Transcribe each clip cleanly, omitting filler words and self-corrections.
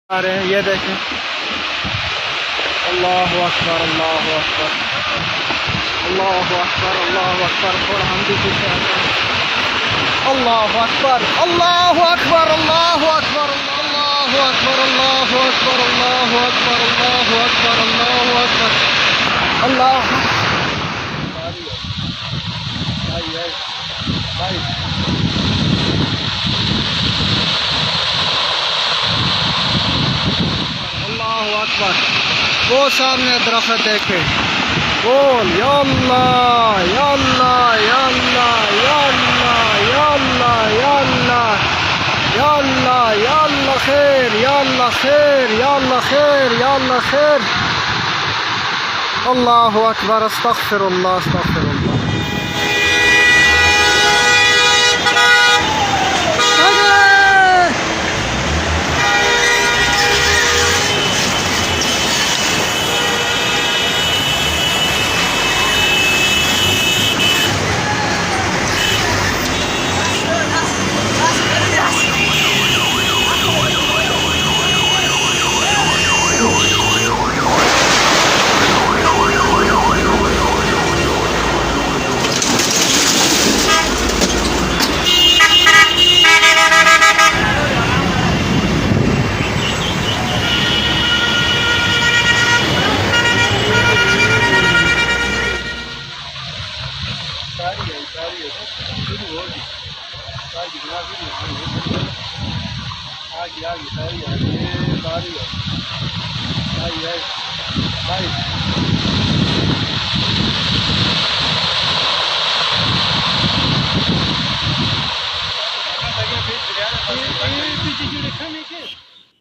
آ رہے ہیں، یہ دیکھیں۔ اللہ اکبر، اللہ اکبر، اللہ اکبر، اللہ اکبر۔ تھوڑا ہم بھی پیچھے آتے ہیں۔ اللہ اکبر، اللہ اکبر، اللہ اکبر، اللہ اکبر، اللہ اکبر، اللہ اکبر، اللہ اکبر، اللہ اکبر، اللہ۔ اللہ اکبر۔ وہ سامنے درخت دیکھے، بول یا اللہ یا اللہ یا اللہ یا اللہ یا اللہ یا اللہ یا اللہ یا اللہ خیر، یا اللہ خیر، یا اللہ خیر، یا اللہ خیر۔ اللہ اکبر، استغفر اللہ، استغفر اللہ۔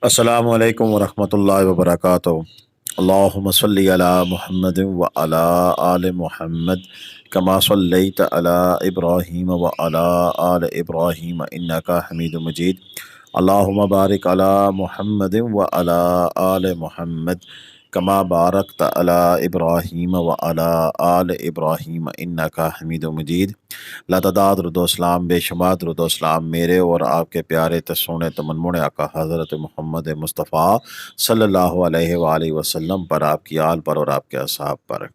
السلام علیکم ورحمۃ اللہ وبرکاتہ۔ اللہم صلی علی محمد وعلی آل محمد کما صلیت علی ابراہیم وعلی آل ابراہیم انک حمید مجید۔ اللہم بارک علی محمد وعلی آل محمد کما بارکت علی ابراہیم وعلی آل ابراہیم انک حمید مجید۔ لاتعداد درود و اسلام، بے شمار درود و اسلام میرے اور آپ کے پیارے تسونے تمنمونے آقا حضرت محمد مصطفیٰ صلی اللہ علیہ وآلہ وسلم پر، آپ کی آل پر اور آپ کے اصحاب پر۔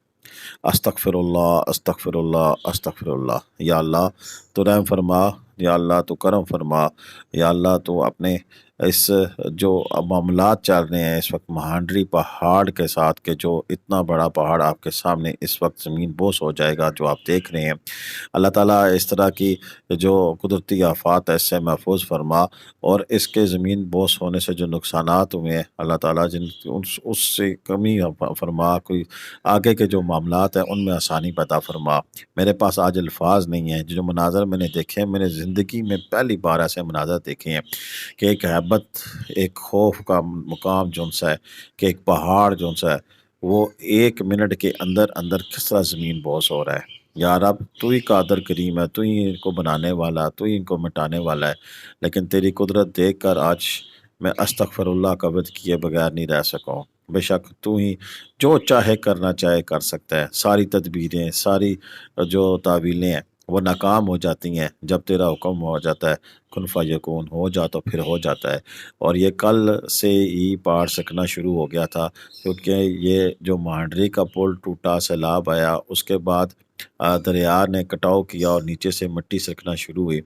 استغفر اللہ، استغفر اللہ، استغفر اللہ۔ یا اللہ تو رحم فرما، یا اللہ تو کرم فرما، یا اللہ تو اپنے اس جو معاملات چل رہے ہیں اس وقت مہانڈری پہاڑ کے ساتھ، کہ جو اتنا بڑا پہاڑ آپ کے سامنے اس وقت زمین بوس ہو جائے گا جو آپ دیکھ رہے ہیں، اللہ تعالیٰ اس طرح کی جو قدرتی آفات ہے اس سے محفوظ فرما، اور اس کے زمین بوس ہونے سے جو نقصانات ہوئے ہیں اللہ تعالیٰ اس سے کمی فرما، کوئی آگے کے جو معاملات ہیں ان میں آسانی پیدا فرما۔ میرے پاس آج الفاظ نہیں ہیں، جو مناظر میں نے دیکھے ہیں، میں نے زندگی میں پہلی بار ایسے مناظر دیکھے ہیں کہ ایک ہیبت، ایک خوف کا مقام جون سا ہے، کہ ایک پہاڑ جون سا ہے وہ 1 منٹ کے اندر اندر کس طرح زمین بوس ہو رہا ہے۔ یا رب تو ہی قادر کریم ہے، تو ہی ان کو بنانے والا، تو ہی ان کو مٹانے والا ہے، لیکن تیری قدرت دیکھ کر آج میں استغفر اللہ کا ود کیے بغیر نہیں رہ سکا۔ بے شک تو ہی جو چاہے کرنا چاہے کر سکتا ہے، ساری تدبیریں، ساری جو تعویلیں ہیں وہ ناکام ہو جاتی ہیں جب تیرا حکم ہو جاتا ہے، کن فیکون ہو جا تو پھر ہو جاتا ہے۔ اور یہ کل سے ہی پہاڑ سکنا شروع ہو گیا تھا، کیونکہ یہ جو مہانڈری کا پل ٹوٹا، سیلاب آیا، اس کے بعد دریا نے کٹاؤ کیا اور نیچے سے مٹی سرکنا شروع ہوئی،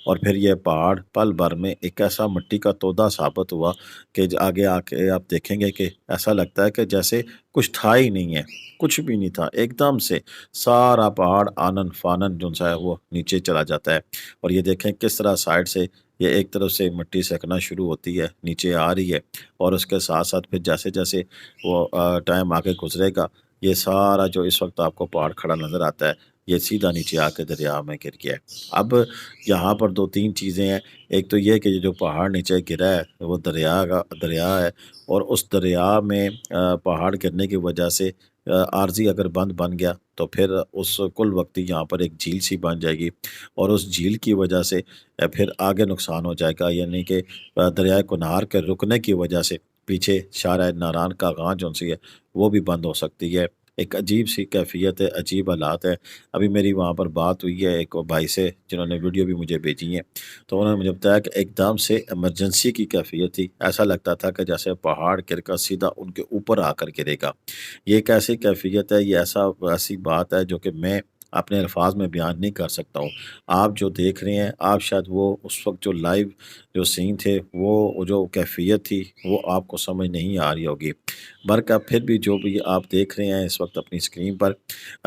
اور پھر یہ پہاڑ پل بھر میں ایک ایسا مٹی کا تودہ ثابت ہوا کہ آگے آ کے آپ دیکھیں گے کہ ایسا لگتا ہے کہ جیسے کچھ تھا ہی نہیں ہے، کچھ بھی نہیں تھا، ایک دم سے سارا پہاڑ آنن فانن جو سا ہے وہ نیچے چلا جاتا ہے۔ اور یہ دیکھیں کس طرح سائڈ سے یہ ایک طرف سے مٹی سکنا شروع ہوتی ہے، نیچے آ رہی ہے، اور اس کے ساتھ ساتھ پھر جیسے جیسے وہ ٹائم آگے گزرے گا، یہ سارا جو اس وقت آپ کو پہاڑ کھڑا نظر آتا ہے یہ سیدھا نیچے آ کے دریا میں گر گیا ہے۔ اب یہاں پر 2-3 چیزیں ہیں، ایک تو یہ کہ یہ جو پہاڑ نیچے گرا ہے وہ دریا ہے، اور اس دریا میں پہاڑ گرنے کی وجہ سے عارضی اگر بند بن گیا تو پھر اس کل وقتی یہاں پر ایک جھیل سی بن جائے گی، اور اس جھیل کی وجہ سے پھر آگے نقصان ہو جائے گا، یعنی کہ دریائے کنہار کے رکنے کی وجہ سے پیچھے شارع ناران کا گاں جو سی ہے وہ بھی بند ہو سکتی ہے، ایک عجیب سی کیفیت ہے، عجیب حالات ہے۔ ابھی میری وہاں پر بات ہوئی ہے ایک بھائی سے جنہوں نے ویڈیو بھی مجھے بھیجی ہیں، تو انہوں نے مجھے بتایا کہ ایک دم سے ایمرجنسی کی کیفیت تھی، ایسا لگتا تھا کہ جیسے پہاڑ گر کر سیدھا ان کے اوپر آ کر گرے گا۔ یہ ایک ایسی کیفیت ہے، یہ ایسی بات ہے جو کہ میں اپنے الفاظ میں بیان نہیں کر سکتا ہوں۔ آپ جو دیکھ رہے ہیں، آپ شاید وہ اس وقت جو لائیو جو سین تھے، وہ جو کیفیت تھی وہ آپ کو سمجھ نہیں آ رہی ہوگی۔ برکہ پھر بھی جو بھی آپ دیکھ رہے ہیں اس وقت اپنی اسکرین پر،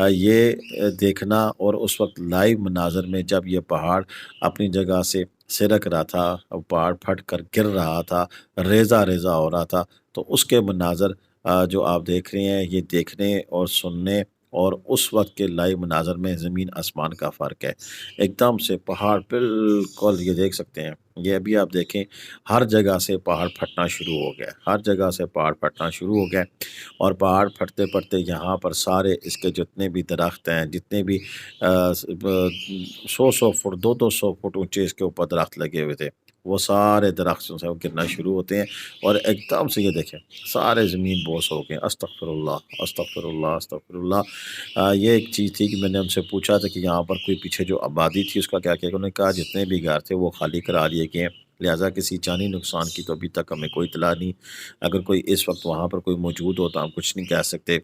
یہ دیکھنا اور اس وقت لائیو مناظر میں جب یہ پہاڑ اپنی جگہ سے سرک رہا تھا، پہاڑ پھٹ کر گر رہا تھا، ریزہ ریزہ ہو رہا تھا، تو اس کے مناظر جو آپ دیکھ رہے ہیں، یہ دیکھنے اور سننے اور اس وقت کے لائیو مناظر میں زمین آسمان کا فرق ہے۔ ایک دم سے پہاڑ بالکل یہ دیکھ سکتے ہیں، یہ ابھی آپ دیکھیں ہر جگہ سے پہاڑ پھٹنا شروع ہو گیا، ہر جگہ سے پہاڑ پھٹنا شروع ہو گیا، اور پہاڑ پھٹتے پھٹتے یہاں پر سارے اس کے جتنے بھی درخت ہیں، جتنے بھی 100 فٹ 200 فٹ اونچے اس کے اوپر درخت لگے ہوئے تھے، وہ سارے درخت جو ہیں وہ گرنا شروع ہوتے ہیں، اور ایک دم سے یہ دیکھیں سارے زمین بوس ہو گئے۔ استغفر اللہ استغفر اللہ استغفر اللہ۔ یہ ایک چیز تھی کہ میں نے ان سے پوچھا تھا کہ یہاں پر کوئی پیچھے جو آبادی تھی اس کا کیا کیا، انہوں نے کہا جتنے بھی گھر تھے وہ خالی کرا لیے گئے ہیں، لہٰذا کسی جانی نقصان کی تو ابھی تک ہمیں کوئی اطلاع نہیں۔ اگر کوئی اس وقت وہاں پر کوئی موجود ہو تو ہم کچھ نہیں کہہ سکتے،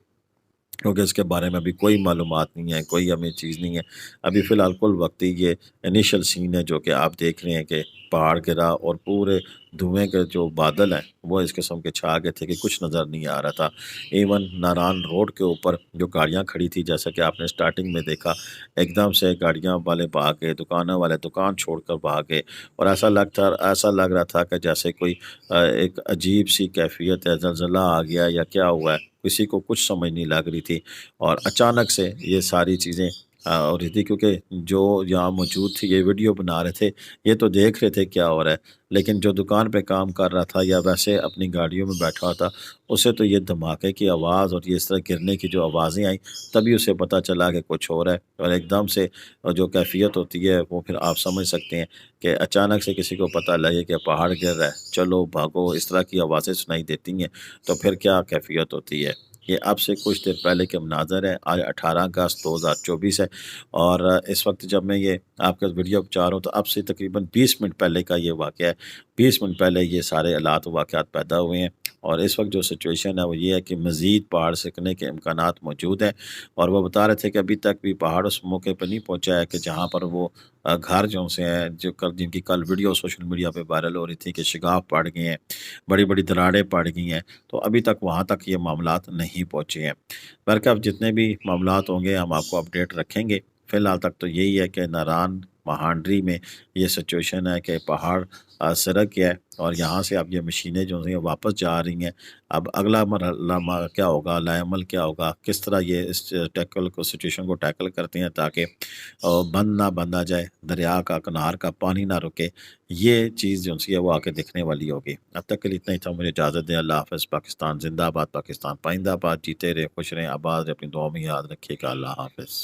کیونکہ اس کے بارے میں ابھی کوئی معلومات نہیں ہے، کوئی ہمیں چیز نہیں ہے۔ ابھی فی الحال کل وقت یہ انیشل سین ہے جو کہ آپ دیکھ رہے ہیں کہ پہاڑ گرا اور پورے دھوئیں کے جو بادل ہیں وہ اس قسم کے چھا گئے تھے کہ کچھ نظر نہیں آ رہا تھا۔ ایون ناران روڈ کے اوپر جو گاڑیاں کھڑی تھی، جیسا کہ آپ نے سٹارٹنگ میں دیکھا، ایک دم سے گاڑیاں والے بھاگ گئے، دکانوں والے دکان چھوڑ کر بھاگ گئے، اور ایسا لگ رہا تھا کہ جیسے کوئی ایک عجیب سی کیفیت ہے، زلزلہ آ گیا یا کیا ہوا ہے، کسی کو کچھ سمجھ نہیں لگ رہی تھی۔ اور اچانک سے یہ ساری چیزیں ہو رہی تھی، کیونکہ جو یہاں موجود تھے یہ ویڈیو بنا رہے تھے، یہ تو دیکھ رہے تھے کیا ہو رہا ہے، لیکن جو دکان پہ کام کر رہا تھا یا ویسے اپنی گاڑیوں میں بیٹھا تھا، اسے تو یہ دھماکے کی آواز اور یہ اس طرح گرنے کی جو آوازیں آئیں، تبھی اسے پتہ چلا کہ کچھ ہو رہا ہے، اور ایک دم سے جو کیفیت ہوتی ہے وہ پھر آپ سمجھ سکتے ہیں کہ اچانک سے کسی کو پتہ لگے کہ پہاڑ گر رہا ہے، چلو بھاگو، اس طرح کی آوازیں سنائی دیتی ہیں، تو پھر کیا کیفیت ہوتی ہے۔ یہ اب سے کچھ دیر پہلے کے مناظر ہیں، آج 18 اگست 2024 ہے، اور اس وقت جب میں یہ آپ کا ویڈیو چاہ رہا ہوں تو اب سے تقریباً 20 منٹ پہلے کا یہ واقعہ ہے۔ 20 منٹ پہلے یہ سارے حالات و واقعات پیدا ہوئے ہیں، اور اس وقت جو سچویشن ہے وہ یہ ہے کہ مزید پہاڑ سکنے کے امکانات موجود ہیں، اور وہ بتا رہے تھے کہ ابھی تک بھی پہاڑ اس موقع پہ نہیں پہنچا ہے کہ جہاں پر وہ گھر جو سے ہیں، جن کی کل ویڈیو سوشل میڈیا پہ وائرل ہو رہی تھی کہ شگاف پڑ گئے ہیں، بڑی بڑی دراڑیں پڑ گئی ہیں، تو ابھی تک وہاں تک یہ معاملات نہیں پہنچے ہیں۔ برکہ جتنے بھی معاملات ہوں گے ہم آپ کو اپڈیٹ رکھیں گے۔ فی الحال تک تو یہی ہے کہ ناران مہانڈری میں یہ سچویشن ہے کہ پہاڑ سرک گیا ہے، اور یہاں سے اب یہ مشینیں جو ہیں واپس جا رہی ہیں۔ اب اگلا مرحلہ کیا ہوگا، لاہ عمل کیا ہوگا، کس طرح یہ اس سچویشن کو ٹیکل کرتے ہیں تاکہ بند نہ بندھا جائے، دریا کا کنار کا پانی نہ رکے، یہ چیز جو ہے وہ آگے دیکھنے والی ہوگی۔ اب تک کے لیے اتنا ہی تھا، مجھے اجازت دیں۔ اللہ حافظ۔ پاکستان زندہ باد، پاکستان پائندہ باد، جیتے رہے، خوش رہیں، آباد رہیں، اپنی دعاؤں میں یاد رکھیے گا۔ اللہ حافظ۔